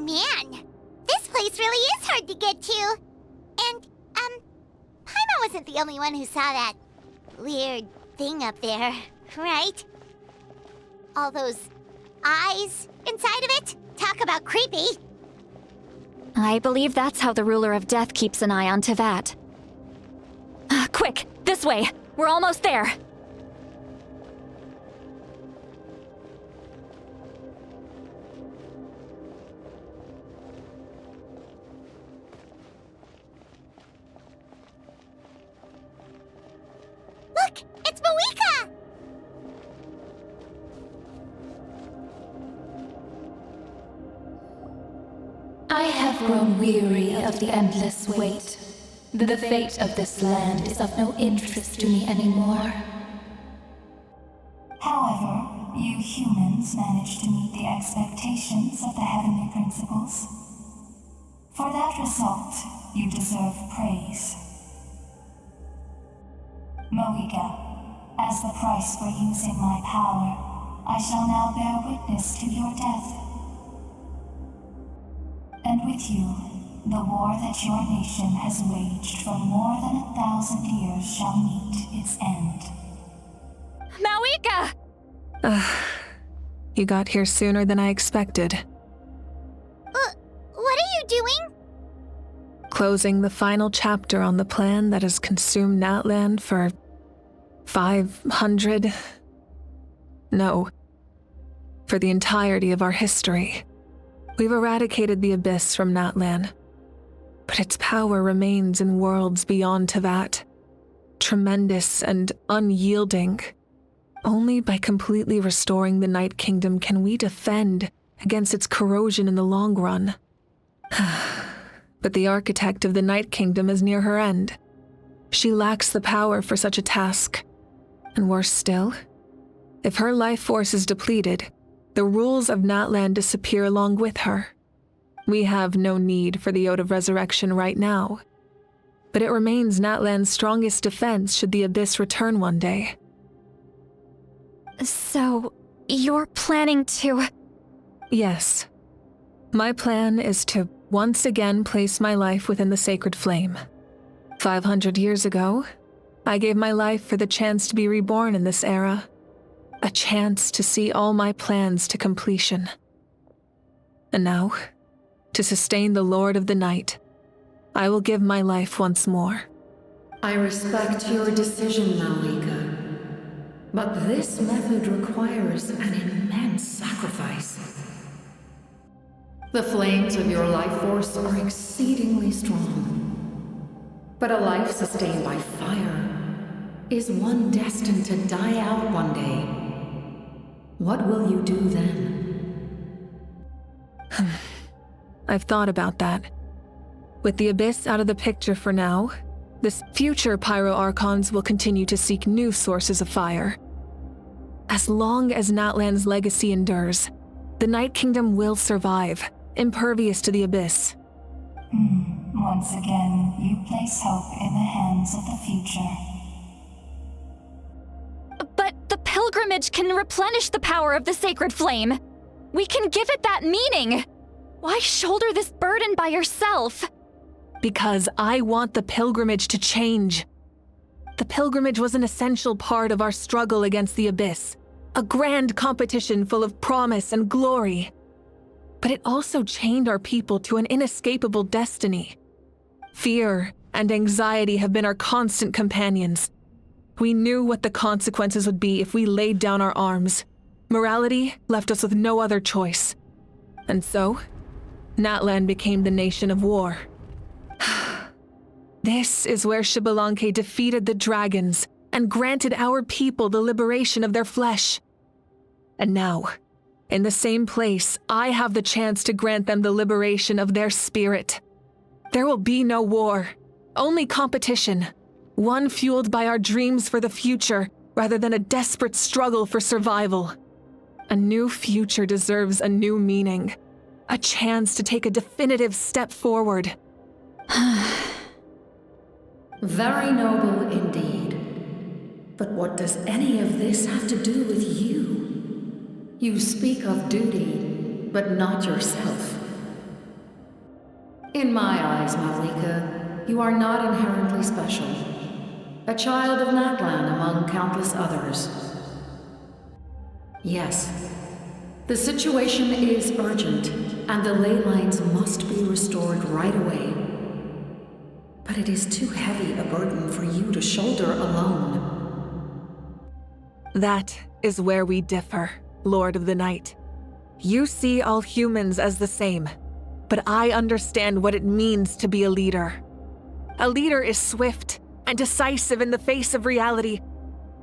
Man, this place really is hard to get to. And, Paimon wasn't the only one who saw that weird thing up there, right? All those eyes inside of it? Talk about creepy. I believe that's how the ruler of death keeps an eye on Teyvat. Quick, this way! We're almost there! Look! It's Moeka! I have grown weary of the endless wait. The fate of this land is of no interest to me anymore. However, you humans managed to meet the expectations of the Heavenly Principles. For that result, you deserve praise. Moeka, as the price for using my power, I shall now bear witness to your death. And with you, the war that your nation has waged for more than 1,000 years shall meet its end. Moeka! You got here sooner than I expected. What are you doing? Closing the final chapter on the plan that has consumed Natlin for 500... No. For the entirety of our history. We've eradicated the Abyss from Natlin, but its power remains in worlds beyond Teyvat, tremendous and unyielding. Only by completely restoring the Night Kingdom can we defend against its corrosion in the long run. But the architect of the Night Kingdom is near her end. She lacks the power for such a task. And worse still, if her life force is depleted, the rules of Natlin disappear along with her. We have no need for the Ode of Resurrection right now, but it remains Natlan's strongest defense should the Abyss return one day. So, you're planning to... Yes. My plan is to once again place my life within the sacred flame. 500 years ago, I gave my life for the chance to be reborn in this era. A chance to see all my plans to completion. And now, to sustain the Lord of the Night, I will give my life once more. I respect your decision, Moeka. But this method requires an immense sacrifice. The flames of your life force are exceedingly strong. But a life sustained by fire is one destined to die out one day. What will you do then? I've thought about that. With the Abyss out of the picture for now, this future Pyro-Archons will continue to seek new sources of fire. As long as Natlan's legacy endures, the Night Kingdom will survive, impervious to the Abyss. Once again, you place hope in the hands of the future. But the pilgrimage can replenish the power of the sacred flame. We can give it that meaning. Why shoulder this burden by yourself? Because I want the pilgrimage to change. The pilgrimage was an essential part of our struggle against the Abyss, a grand competition full of promise and glory. But it also chained our people to an inescapable destiny. Fear and anxiety have been our constant companions. We knew what the consequences would be if we laid down our arms. Morality left us with no other choice. And so, Natlin became the nation of war. This is where Xbalanque defeated the dragons and granted our people the liberation of their flesh. And now, in the same place, I have the chance to grant them the liberation of their spirit. There will be no war, only competition. One fueled by our dreams for the future, rather than a desperate struggle for survival. A new future deserves a new meaning. A chance to take a definitive step forward. Very noble indeed. But what does any of this have to do with you? You speak of duty, but not yourself. In my eyes, Malika, you are not inherently special. A child of Natlan among countless others. Yes, the situation is urgent, and the ley lines must be restored right away. But it is too heavy a burden for you to shoulder alone. That is where we differ, Lord of the Night. You see all humans as the same, but I understand what it means to be a leader. A leader is swift and decisive in the face of reality.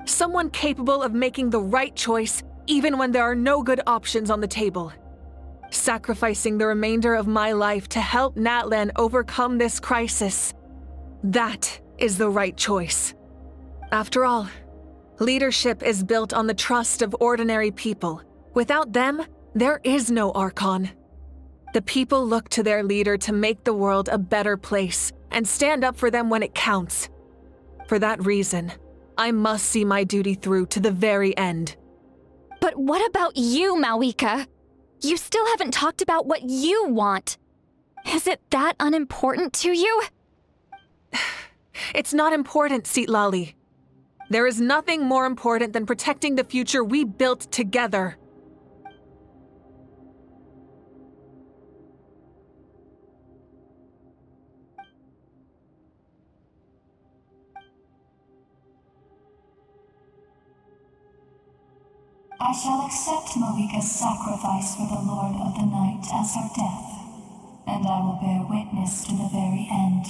Someone capable of making the right choice even when there are no good options on the table. Sacrificing the remainder of my life to help Natlin overcome this crisis. That is the right choice. After all, leadership is built on the trust of ordinary people. Without them, there is no Archon. The people look to their leader to make the world a better place and stand up for them when it counts. For that reason, I must see my duty through to the very end. But what about you, Malika? You still haven't talked about what you want. Is it that unimportant to you? It's not important, Citlali. There is nothing more important than protecting the future we built together. I shall accept Malika's sacrifice for the Lord of the Night as her death, and I will bear witness to the very end.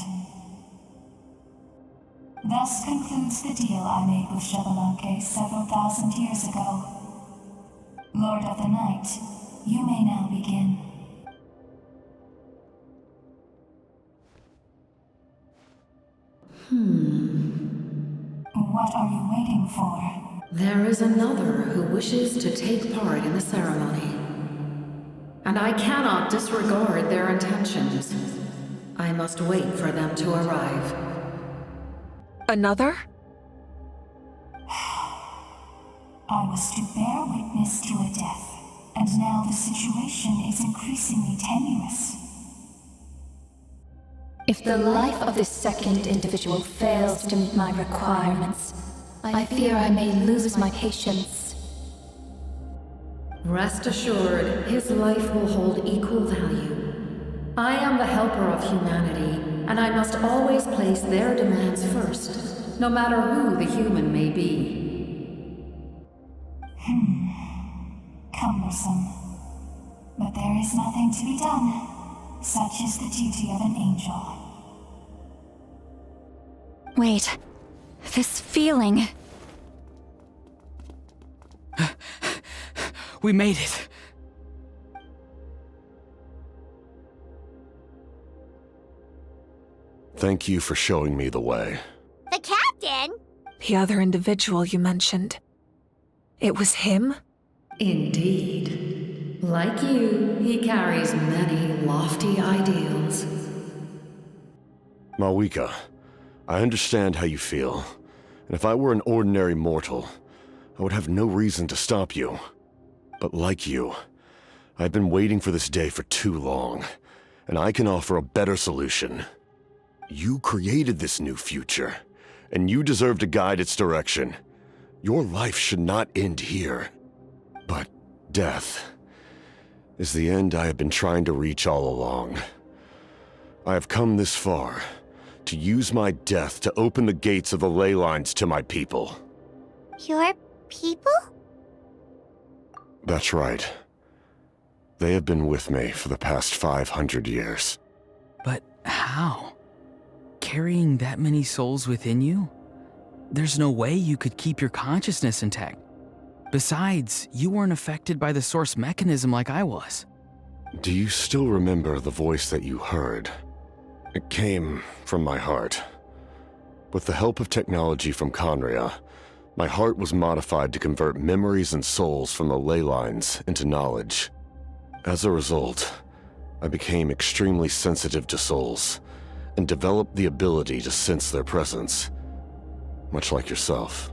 Thus concludes the deal I made with Xbalanque several thousand years ago. Lord of the Night, you may now begin. What are you waiting for? There is another who wishes to take part in the ceremony. And I cannot disregard their intentions. I must wait for them to arrive. Another? I was to bear witness to a death, and now the situation is increasingly tenuous. If the life of this second individual fails to meet my requirements, I fear I may lose my patience. Rest assured, his life will hold equal value. I am the helper of humanity, and I must always place their demands first, no matter who the human may be. Cumbersome. But there is nothing to be done. Such is the duty of an angel. Wait, this feeling. We made it. Thank you for showing me the way. The captain? The other individual you mentioned. It was him? Indeed. Like you, he carries many lofty ideals. Malika, I understand how you feel, and if I were an ordinary mortal, I would have no reason to stop you. But like you, I've been waiting for this day for too long, and I can offer a better solution. You created this new future, and you deserve to guide its direction. Your life should not end here. But death is the end I have been trying to reach all along. I have come this far to use my death to open the gates of the ley lines to my people. Your people? That's right. They have been with me for the past 500 years. But how? Carrying that many souls within you? There's no way you could keep your consciousness intact. Besides, you weren't affected by the source mechanism like I was. Do you still remember the voice that you heard? It came from my heart. With the help of technology from Conria, my heart was modified to convert memories and souls from the ley lines into knowledge. As a result, I became extremely sensitive to souls, and developed the ability to sense their presence, much like yourself.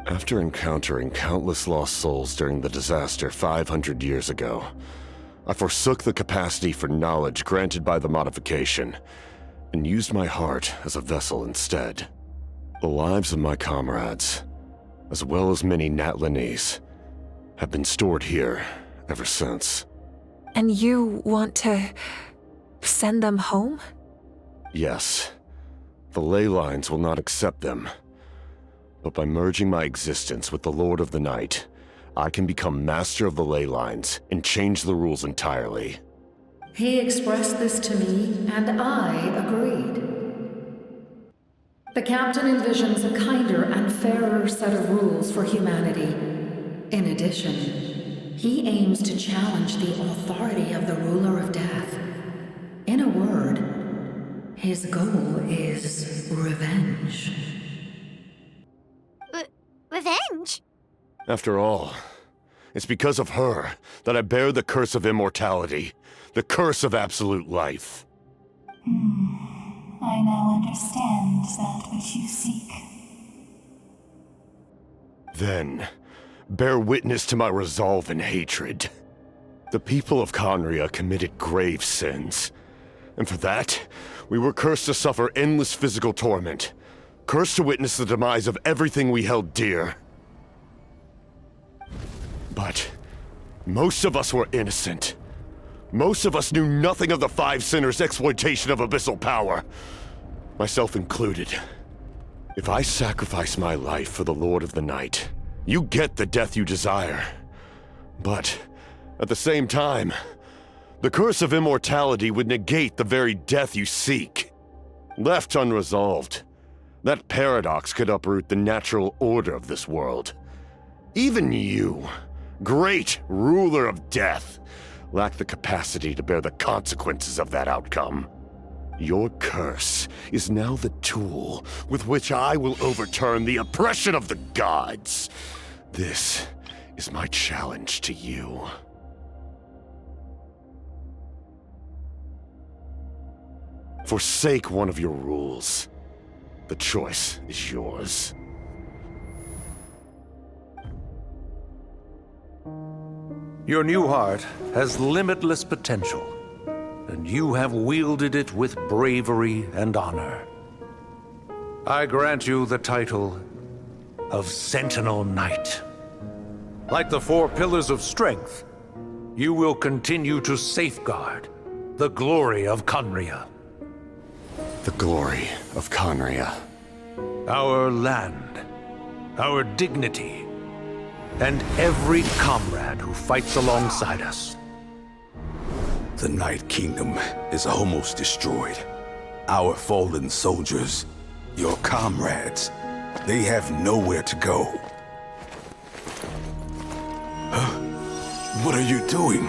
After encountering countless lost souls during the disaster 500 years ago, I forsook the capacity for knowledge granted by the modification, and used my heart as a vessel instead. The lives of my comrades, as well as many Natlanese, have been stored here ever since. And you want to send them home? Yes. The ley lines will not accept them. But by merging my existence with the Lord of the Night, I can become master of the ley lines and change the rules entirely. He expressed this to me, and I agreed. The captain envisions a kinder and fairer set of rules for humanity. In addition, he aims to challenge the authority of the ruler of death. In a word, his goal is revenge. Revenge? After all, it's because of her that I bear the curse of immortality, the curse of absolute life. I now understand that which you seek. Then, bear witness to my resolve and hatred. The people of Conria committed grave sins, and for that, we were cursed to suffer endless physical torment, cursed to witness the demise of everything we held dear. But most of us were innocent. Most of us knew nothing of the Five Sinners' exploitation of abyssal power, myself included. If I sacrifice my life for the Lord of the Night, you get the death you desire. But at the same time, the curse of immortality would negate the very death you seek. Left unresolved, that paradox could uproot the natural order of this world. Even you, great ruler of death, lack the capacity to bear the consequences of that outcome. Your curse is now the tool with which I will overturn the oppression of the gods. This is my challenge to you. Forsake one of your rules. The choice is yours. Your new heart has limitless potential, and you have wielded it with bravery and honor. I grant you the title of Sentinel Knight. Like the four pillars of strength, you will continue to safeguard the glory of Conria. The glory of Conria. Our land, our dignity, and every comrade who fights alongside us. The Night Kingdom is almost destroyed. Our fallen soldiers, your comrades, they have nowhere to go. Huh? What are you doing?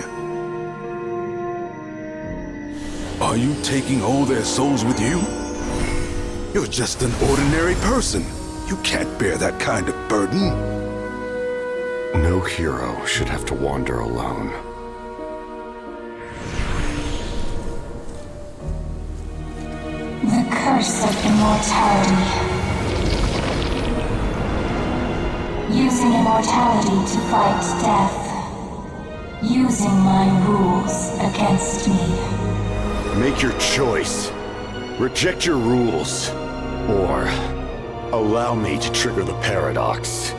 Are you taking all their souls with you? You're just an ordinary person. You can't bear that kind of burden. No hero should have to wander alone. The curse of immortality. Using immortality to fight death. Using my rules against me. Make your choice. Reject your rules. Or allow me to trigger the paradox.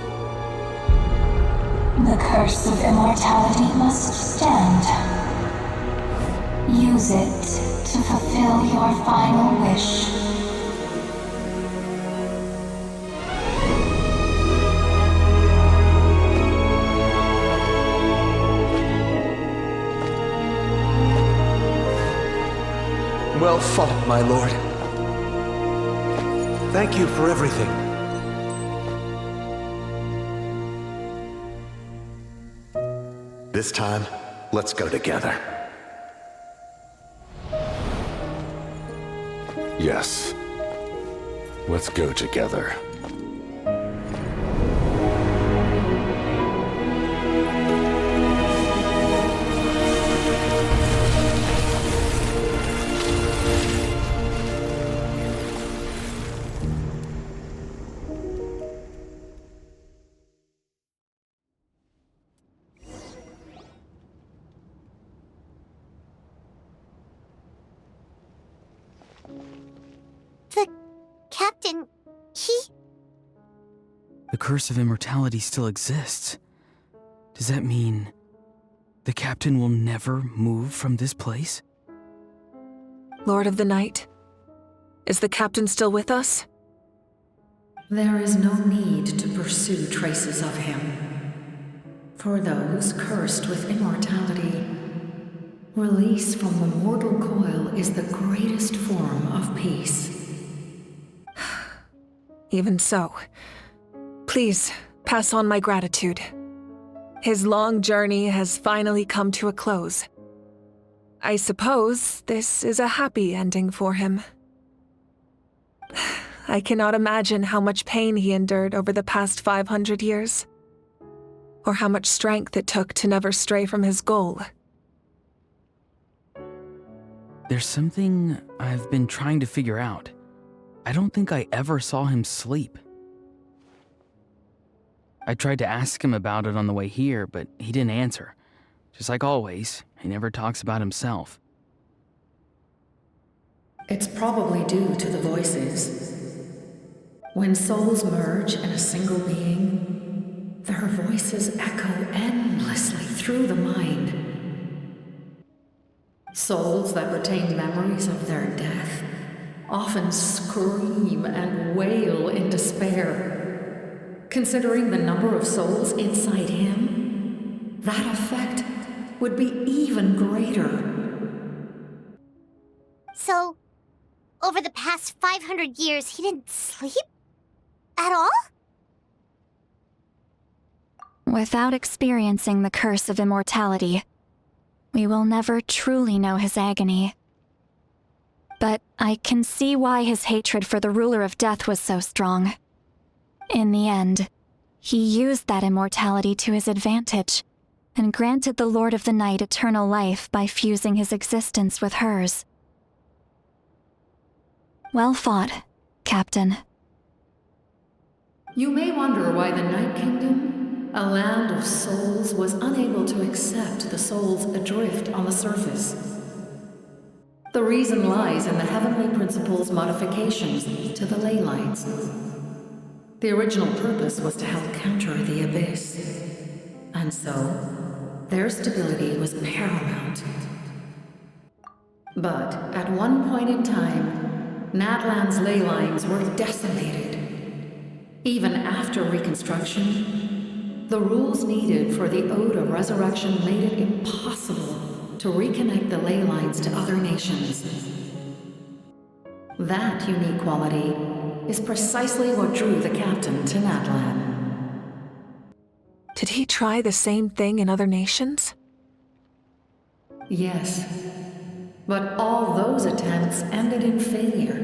The curse of immortality must stand. Use it to fulfill your final wish. Well fought, my lord. Thank you for everything. This time, let's go together. Yes. Let's go together. Captain, he... The curse of immortality still exists. Does that mean the captain will never move from this place? Lord of the Night, is the captain still with us? There is no need to pursue traces of him. For those cursed with immortality, release from the mortal coil is the greatest form of peace. Even so, please pass on my gratitude. His long journey has finally come to a close. I suppose this is a happy ending for him. I cannot imagine how much pain he endured over the past 500 years, or how much strength it took to never stray from his goal. There's something I've been trying to figure out. I don't think I ever saw him sleep. I tried to ask him about it on the way here, but he didn't answer. Just like always, he never talks about himself. It's probably due to the voices. When souls merge in a single being, their voices echo endlessly through the mind. Souls that retain memories of their death often scream and wail in despair. Considering the number of souls inside him, that effect would be even greater. So, over the past 500 years, he didn't sleep? At all? Without experiencing the curse of immortality, we will never truly know his agony. But I can see why his hatred for the ruler of death was so strong. In the end, he used that immortality to his advantage, and granted the Lord of the Night eternal life by fusing his existence with hers. Well fought, Captain. You may wonder why the Night Kingdom, a land of souls, was unable to accept the souls adrift on the surface. The reason lies in the Heavenly Principle's modifications to the ley lines. The original purpose was to help counter the Abyss, and so their stability was paramount. But at one point in time, Natlan's ley lines were decimated. Even after reconstruction, the rules needed for the Ode of Resurrection made it impossible to reconnect the ley lines to other nations. That unique quality is precisely what drew the captain to Natlan. Did he try the same thing in other nations? Yes, but all those attempts ended in failure.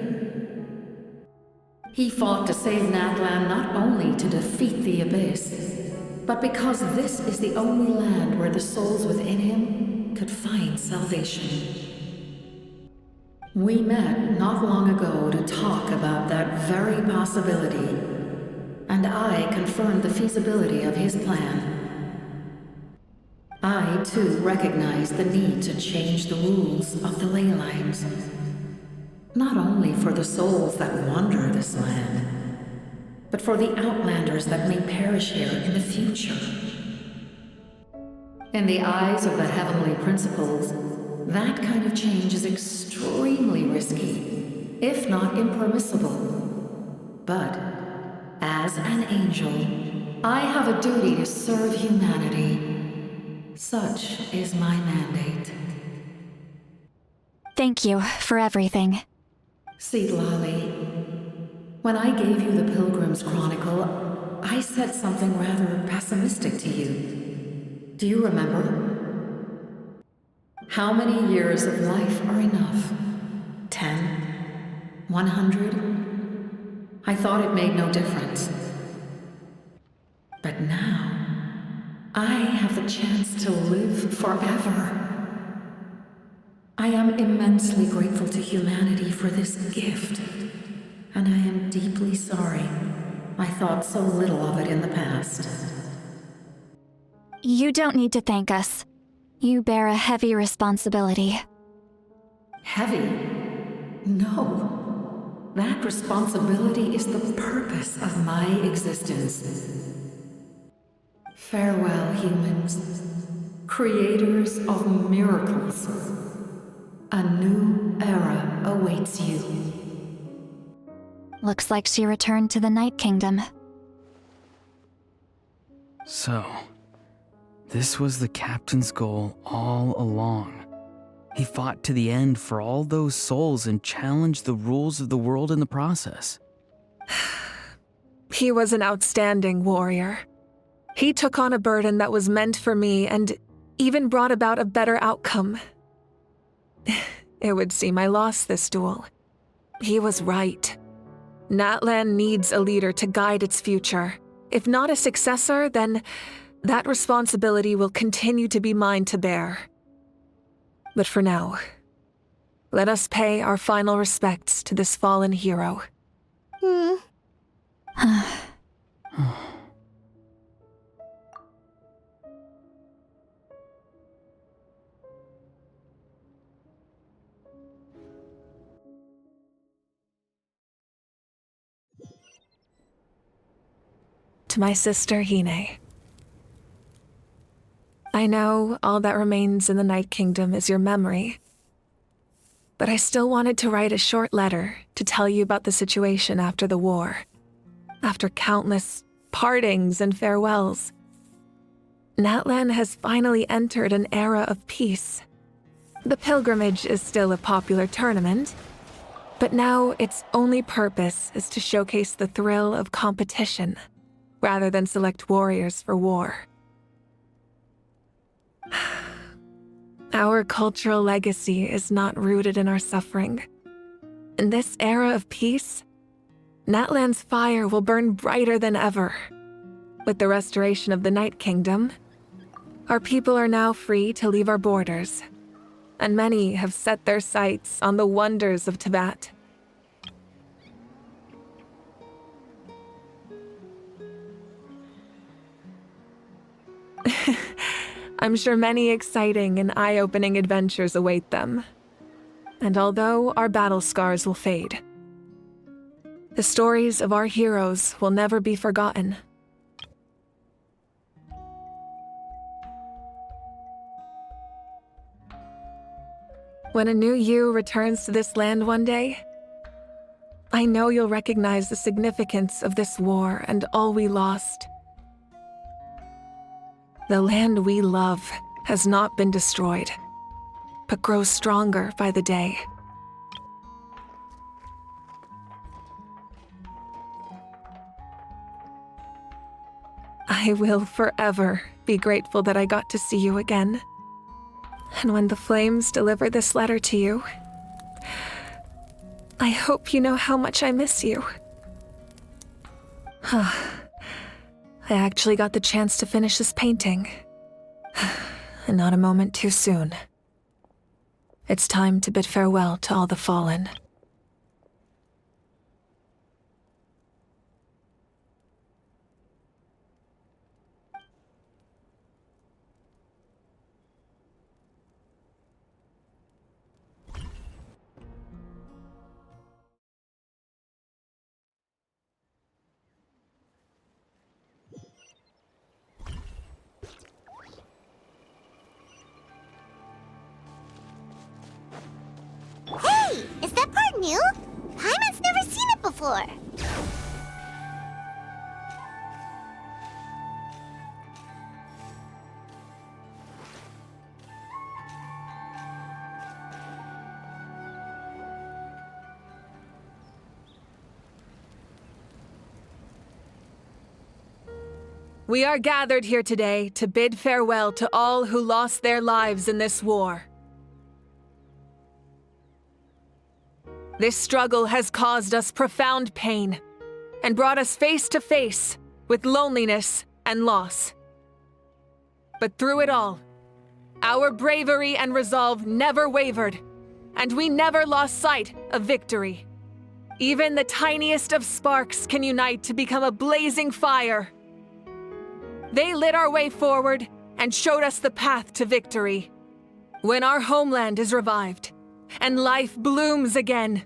He fought to save Natlan not only to defeat the Abyss, but because this is the only land where the souls within him could find salvation. We met not long ago to talk about that very possibility, and I confirmed the feasibility of his plan. I, too, recognize the need to change the rules of the ley lines. Not only for the souls that wander this land, but for the outlanders that may perish here in the future. In the eyes of the Heavenly Principles, that kind of change is extremely risky, if not impermissible. But, as an angel, I have a duty to serve humanity. Such is my mandate. Thank you for everything. Lali, when I gave you the Pilgrim's Chronicle, I said something rather pessimistic to you. Do you remember? How many years of life are enough? 10? 100? I thought it made no difference. But now, I have the chance to live forever. I am immensely grateful to humanity for this gift, and I am deeply sorry I thought so little of it in the past. You don't need to thank us. You bear a heavy responsibility. Heavy? No. That responsibility is the purpose of my existence. Farewell, humans, creators of miracles. A new era awaits you. Looks like she returned to the Night Kingdom. So, this was the captain's goal all along. He fought to the end for all those souls and challenged the rules of the world in the process. He was an outstanding warrior. He took on a burden that was meant for me and even brought about a better outcome. It would seem I lost this duel. He was right. Natlan needs a leader to guide its future. If not a successor, then that responsibility will continue to be mine to bear. But for now, let us pay our final respects to this fallen hero. To my sister Hine. I know all that remains in the Night Kingdom is your memory, but I still wanted to write a short letter to tell you about the situation after the war. After countless partings and farewells, Natlan has finally entered an era of peace. The pilgrimage is still a popular tournament, but now its only purpose is to showcase the thrill of competition, rather than select warriors for war. Our cultural legacy is not rooted in our suffering. In this era of peace, Natlan's fire will burn brighter than ever. With the restoration of the Night Kingdom, our people are now free to leave our borders, and many have set their sights on the wonders of Tibet. I'm sure many exciting and eye-opening adventures await them. And although our battle scars will fade, the stories of our heroes will never be forgotten. When a new you returns to this land one day, I know you'll recognize the significance of this war and all we lost. The land we love has not been destroyed, but grows stronger by the day. I will forever be grateful that I got to see you again. And when the flames deliver this letter to you, I hope you know how much I miss you. I actually got the chance to finish this painting. And not a moment too soon. It's time to bid farewell to all the fallen. Hey! Is that part new? Paimon's never seen it before. We are gathered here today to bid farewell to all who lost their lives in this war. This struggle has caused us profound pain and brought us face to face with loneliness and loss. But through it all, our bravery and resolve never wavered, and we never lost sight of victory. Even the tiniest of sparks can unite to become a blazing fire. They lit our way forward and showed us the path to victory. When our homeland is revived and life blooms again,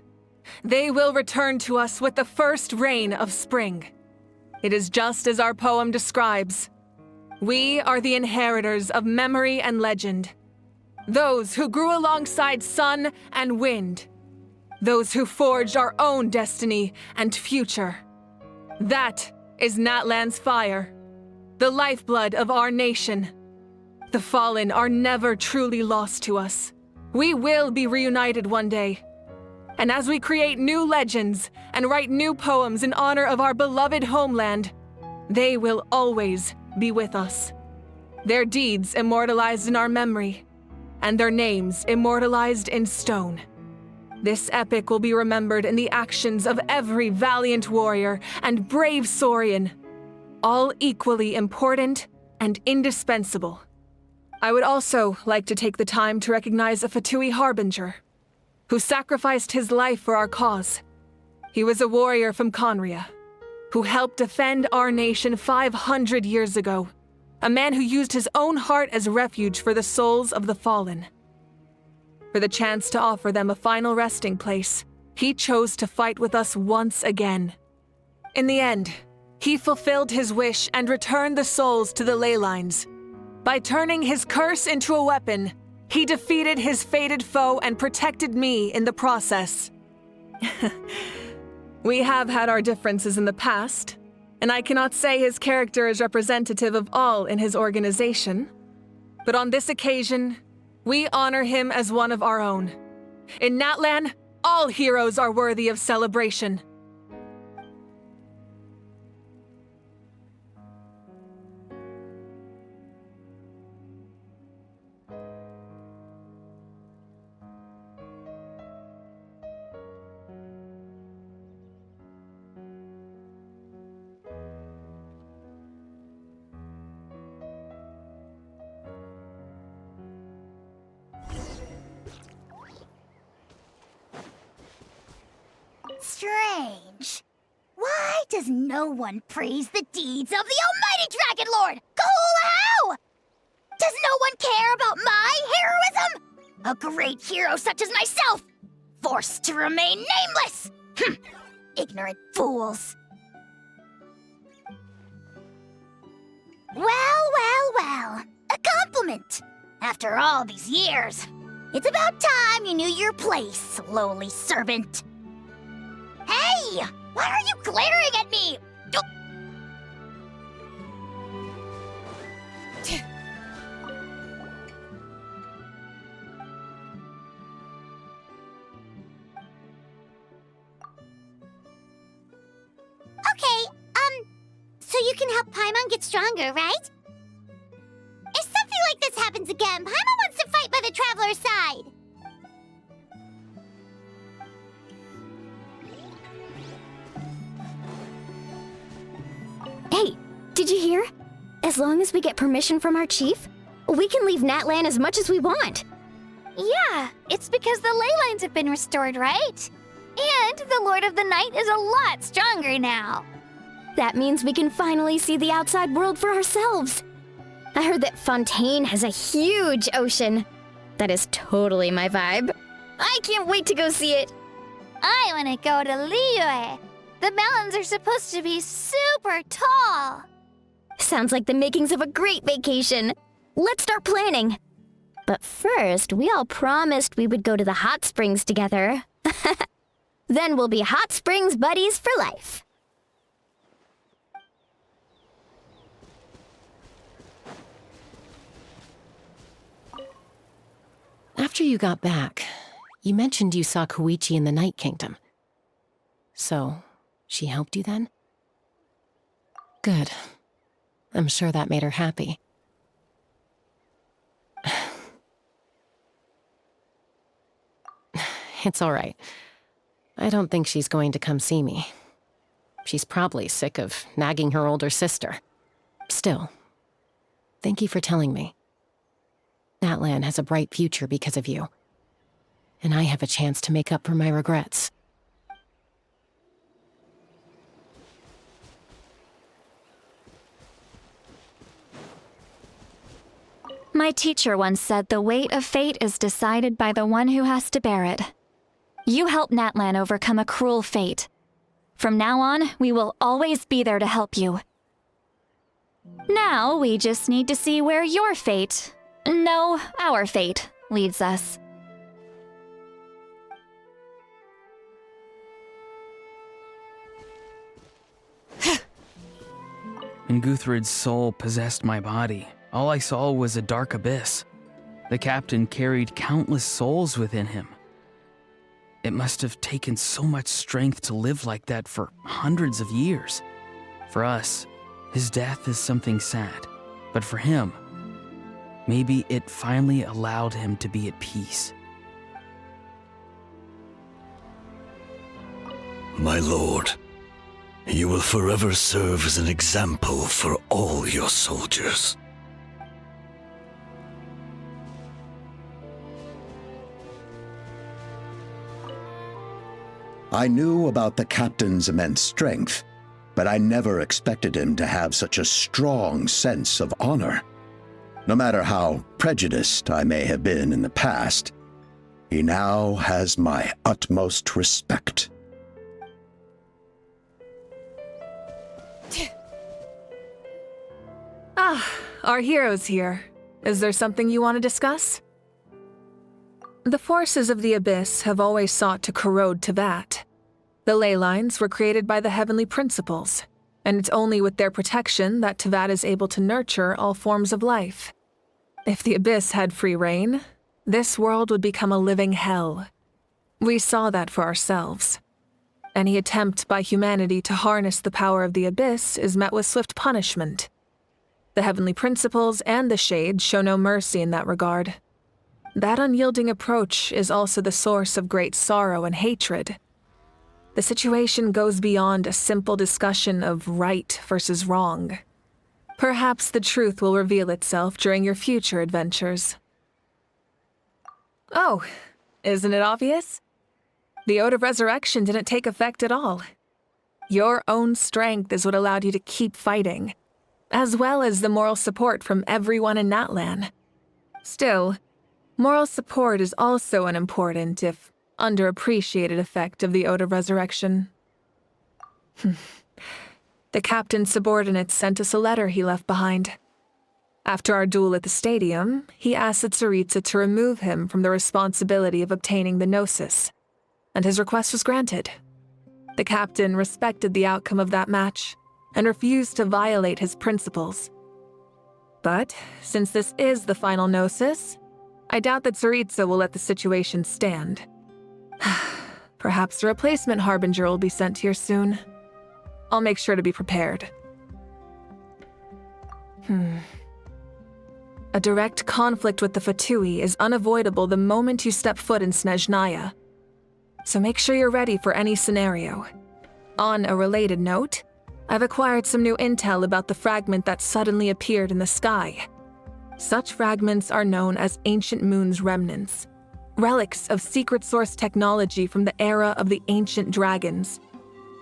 They will return to us with the first rain of spring. It is just as our poem describes. We are the inheritors of memory and legend. Those who grew alongside sun and wind. Those who forged our own destiny and future. That is Natlan's fire, the lifeblood of our nation. The fallen are never truly lost to us. We will be reunited one day. And as we create new legends and write new poems in honor of our beloved homeland, they will always be with us. Their deeds immortalized in our memory, and their names immortalized in stone. This epic will be remembered in the actions of every valiant warrior and brave Saurian, all equally important and indispensable. I would also like to take the time to recognize a Fatui Harbinger, who sacrificed his life for our cause. He was a warrior from Conria, who helped defend our nation 500 years ago, a man who used his own heart as refuge for the souls of the fallen. For the chance to offer them a final resting place, he chose to fight with us once again. In the end, he fulfilled his wish and returned the souls to the ley lines. By turning his curse into a weapon, he defeated his fated foe and protected me in the process. We have had our differences in the past, and I cannot say his character is representative of all in his organization. But on this occasion, we honor him as one of our own. In Natlan, all heroes are worthy of celebration. Strange. Why does no one praise the deeds of the almighty Dragon Lord, Kahula? Does no one care about my heroism? A great hero such as myself, forced to remain nameless! Ignorant fools. Well, a compliment. After all these years, it's about time you knew your place, lowly servant. Hey! Why are you glaring at me? Okay, so you can help Paimon get stronger, right? If something like this happens again, Paimon wants to fight by the Traveler's side. Hey, did you hear? As long as we get permission from our chief, we can leave Natlan as much as we want. Yeah, it's because the ley lines have been restored, right? And the Lord of the Night is a lot stronger now. That means we can finally see the outside world for ourselves. I heard that Fontaine has a huge ocean. That is totally my vibe. I can't wait to go see it. I want to go to Liyue. The mountains are supposed to be super tall. Sounds like the makings of a great vacation. Let's start planning. But first, we all promised we would go to the hot springs together. Then we'll be hot springs buddies for life. After you got back, you mentioned you saw Koichi in the Night Kingdom. So, she helped you then? Good. I'm sure that made her happy. It's all right. I don't think she's going to come see me. She's probably sick of nagging her older sister. Still, thank you for telling me. Natlan has a bright future because of you. And I have a chance to make up for my regrets. My teacher once said the weight of fate is decided by the one who has to bear it. You helped Natlin overcome a cruel fate. From now on, we will always be there to help you. Now, we just need to see where your fate, no, our fate, leads us. When Guthred's soul possessed my body, all I saw was a dark abyss. The captain carried countless souls within him. It must have taken so much strength to live like that for hundreds of years. For us, his death is something sad, but for him, maybe it finally allowed him to be at peace. My lord, you will forever serve as an example for all your soldiers. I knew about the captain's immense strength, but I never expected him to have such a strong sense of honor. No matter how prejudiced I may have been in the past, he now has my utmost respect. Our hero's here. Is there something you want to discuss? The forces of the Abyss have always sought to corrode Teyvat. The ley lines were created by the heavenly principles, and it's only with their protection that Teyvat is able to nurture all forms of life. If the Abyss had free reign, this world would become a living hell. We saw that for ourselves. Any attempt by humanity to harness the power of the Abyss is met with swift punishment. The heavenly principles and the Shades show no mercy in that regard. That unyielding approach is also the source of great sorrow and hatred. The situation goes beyond a simple discussion of right versus wrong. Perhaps the truth will reveal itself during your future adventures. Oh, isn't it obvious? The Ode of Resurrection didn't take effect at all. Your own strength is what allowed you to keep fighting, as well as the moral support from everyone in Natlin. Still, moral support is also an important, if underappreciated, effect of the Ode of Resurrection. The captain's subordinates sent us a letter he left behind. After our duel at the stadium, he asked the Tsaritsa to remove him from the responsibility of obtaining the Gnosis, and his request was granted. The captain respected the outcome of that match and refused to violate his principles. But since this is the final Gnosis, I doubt that Tsaritsa will let the situation stand. Perhaps a replacement Harbinger will be sent here soon. I'll make sure to be prepared. A direct conflict with the Fatui is unavoidable the moment you step foot in Snezhnaya. So make sure you're ready for any scenario. On a related note, I've acquired some new intel about the fragment that suddenly appeared in the sky. Such fragments are known as Ancient Moon's remnants, relics of secret source technology from the era of the ancient dragons.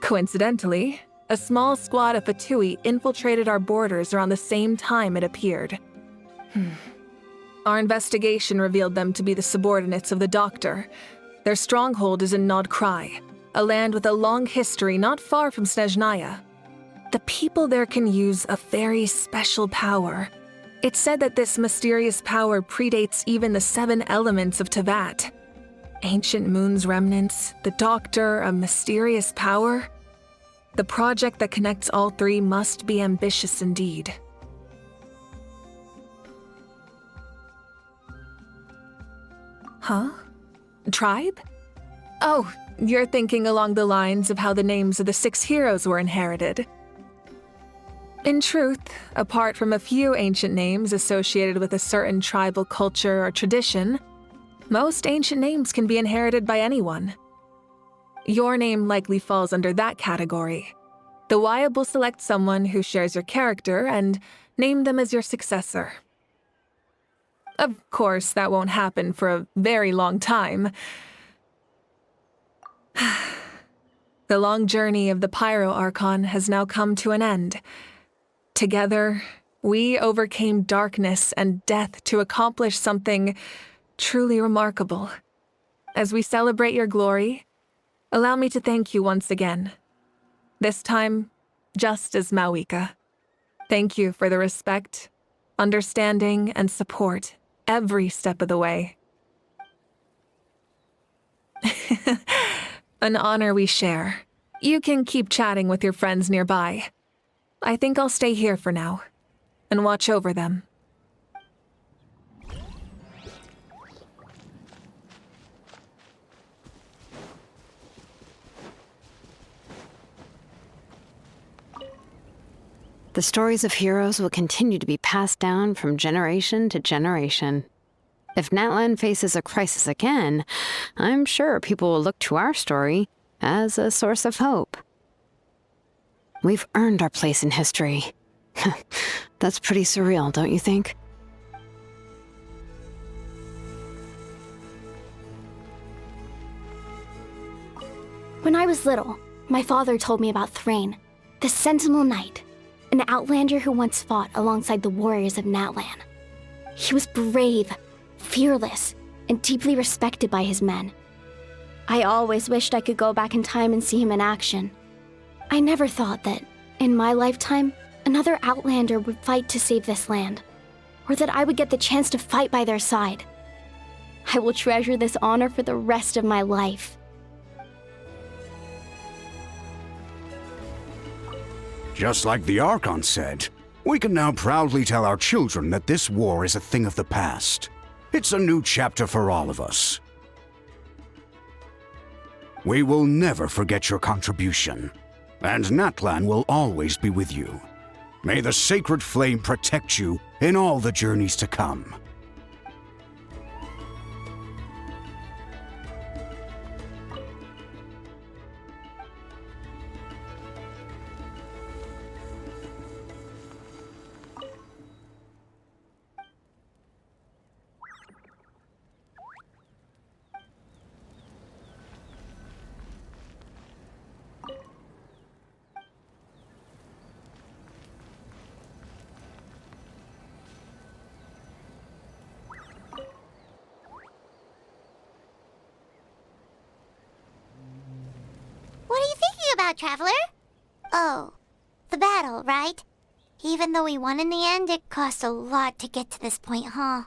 Coincidentally, a small squad of Fatui infiltrated our borders around the same time it appeared. Our investigation revealed them to be the subordinates of the Doctor. Their stronghold is in Nod Krai, a land with a long history not far from Snezhnaya. The people there can use a very special power. It's said that this mysterious power predates even the 7 elements of Teyvat. Ancient Moon's remnants, the Doctor, a mysterious power. The project that connects all 3 must be ambitious indeed. Huh? Tribe? Oh, you're thinking along the lines of how the names of the 6 heroes were inherited. In truth, apart from a few ancient names associated with a certain tribal culture or tradition, most ancient names can be inherited by anyone. Your name likely falls under that category. The Wyab will select someone who shares your character and name them as your successor. Of course, that won't happen for a very long time. The long journey of the Pyro Archon has now come to an end. Together, we overcame darkness and death to accomplish something truly remarkable. As we celebrate your glory, allow me to thank you once again. This time, just as Mawika. Thank you for the respect, understanding, and support every step of the way. An honor we share. You can keep chatting with your friends nearby. I think I'll stay here for now and watch over them. The stories of heroes will continue to be passed down from generation to generation. If Natlin faces a crisis again, I'm sure people will look to our story as a source of hope. We've earned our place in history. That's pretty surreal, don't you think? When I was little, my father told me about Thrain, the Sentinel Knight, an outlander who once fought alongside the warriors of Natlin. He was brave, fearless, and deeply respected by his men. I always wished I could go back in time and see him in action. I never thought that, in my lifetime, another outlander would fight to save this land, or that I would get the chance to fight by their side. I will treasure this honor for the rest of my life. Just like the Archon said, we can now proudly tell our children that this war is a thing of the past. It's a new chapter for all of us. We will never forget your contribution, and Natlin will always be with you. May the sacred flame protect you in all the journeys to come. What are you thinking about, Traveler? Oh, the battle, right? Even though we won in the end, it cost a lot to get to this point, huh?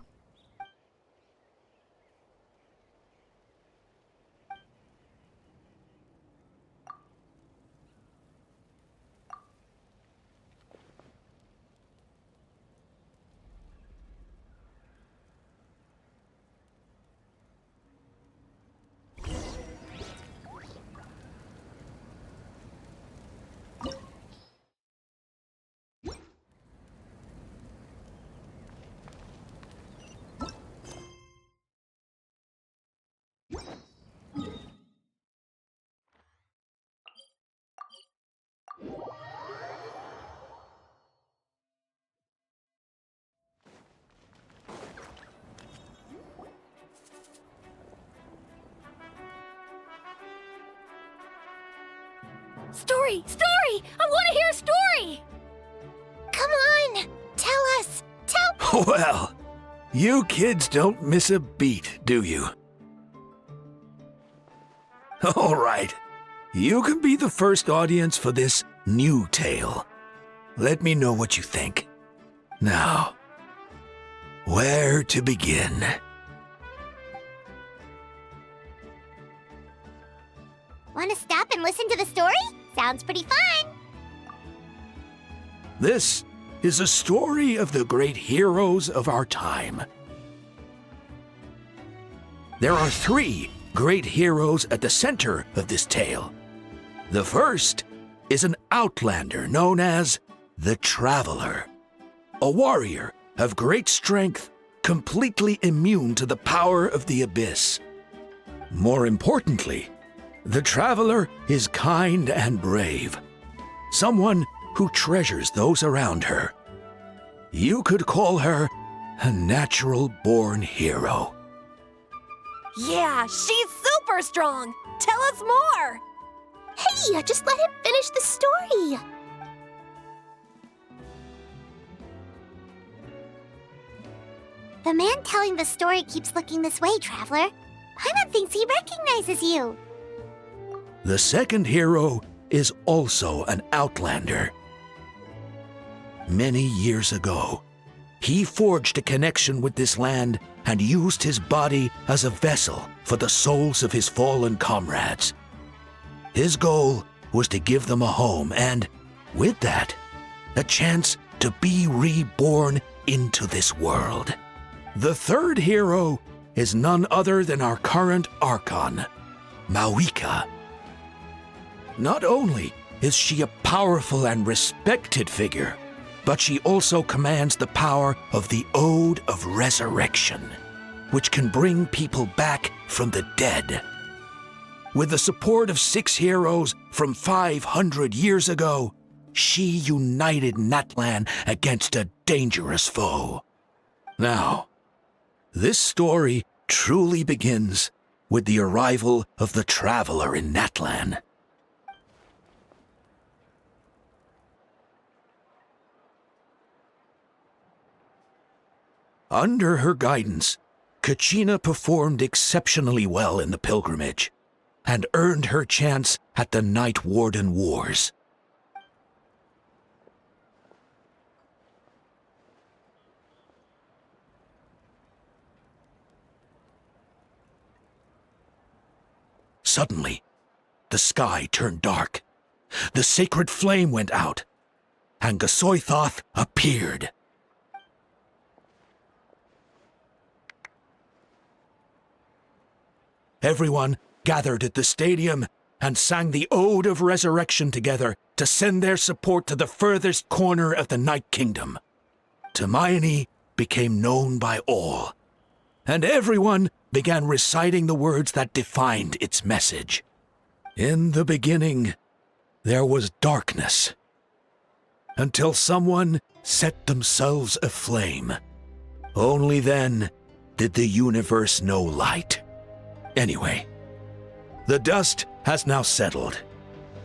Story! Story! I want to hear a story! Come on! Tell us! Tell... Well, you kids don't miss a beat, do you? All right. You can be the first audience for this new tale. Let me know what you think. Now, where to begin? Want to stop and listen to the story? Sounds pretty fun! This is a story of the great heroes of our time. There are 3 great heroes at the center of this tale. The first is an outlander known as the Traveler, a warrior of great strength, completely immune to the power of the Abyss. More importantly, the Traveler is kind and brave, someone who treasures those around her. You could call her a natural-born hero. Yeah, she's super strong! Tell us more! Hey, just let him finish the story! The man telling the story keeps looking this way, Traveler. Paimon thinks he recognizes you. The second hero is also an outlander. Many years ago, he forged a connection with this land and used his body as a vessel for the souls of his fallen comrades. His goal was to give them a home and, with that, a chance to be reborn into this world. The third hero is none other than our current Archon, Mawika. Not only is she a powerful and respected figure, but she also commands the power of the Ode of Resurrection, which can bring people back from the dead. With the support of 6 heroes from 500 years ago, she united Natlan against a dangerous foe. Now, this story truly begins with the arrival of the Traveler in Natlan. Under her guidance, Kachina performed exceptionally well in the pilgrimage and earned her chance at the Night Warden Wars. Suddenly, the sky turned dark, the sacred flame went out, and Gasoithoth appeared. Everyone gathered at the stadium and sang the Ode of Resurrection together to send their support to the furthest corner of the Night Kingdom. Hermione became known by all, and everyone began reciting the words that defined its message. In the beginning, there was darkness, until someone set themselves aflame. Only then did the universe know light. Anyway, the dust has now settled,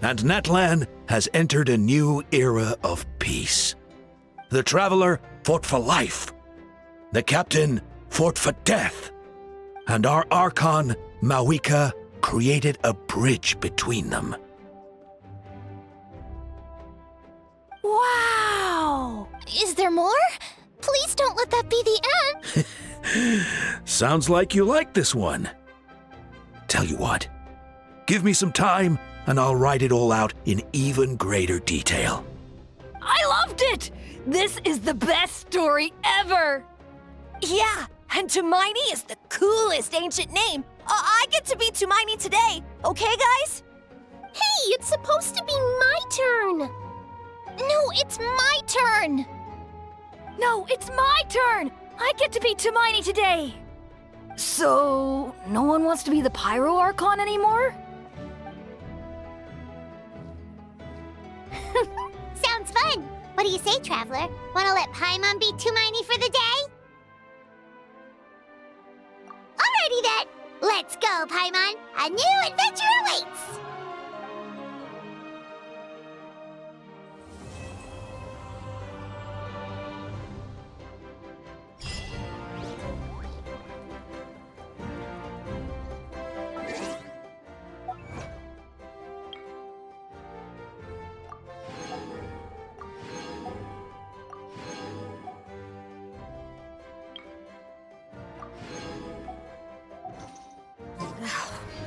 and Natlan has entered a new era of peace. The Traveler fought for life, the Captain fought for death, and our Archon, Mawika, created a bridge between them. Wow! Is there more? Please don't let that be the end. Sounds like you like this one. Tell you what, give me some time and I'll write it all out in even greater detail. I loved it! This is the best story ever! Yeah, and Hermione is the coolest ancient name. I get to be Hermione today, okay guys? Hey, it's supposed to be my turn! No, it's my turn! No, it's my turn! I get to be Hermione today! So, no one wants to be the Pyro Archon anymore? Sounds fun. What do you say, Traveler? Wanna let Paimon be Hermione for the day? Alrighty then. Let's go, Paimon. A new adventure awaits.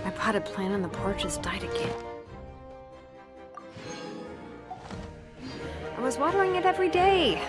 My potted plant on the porch has died again. I was watering it every day.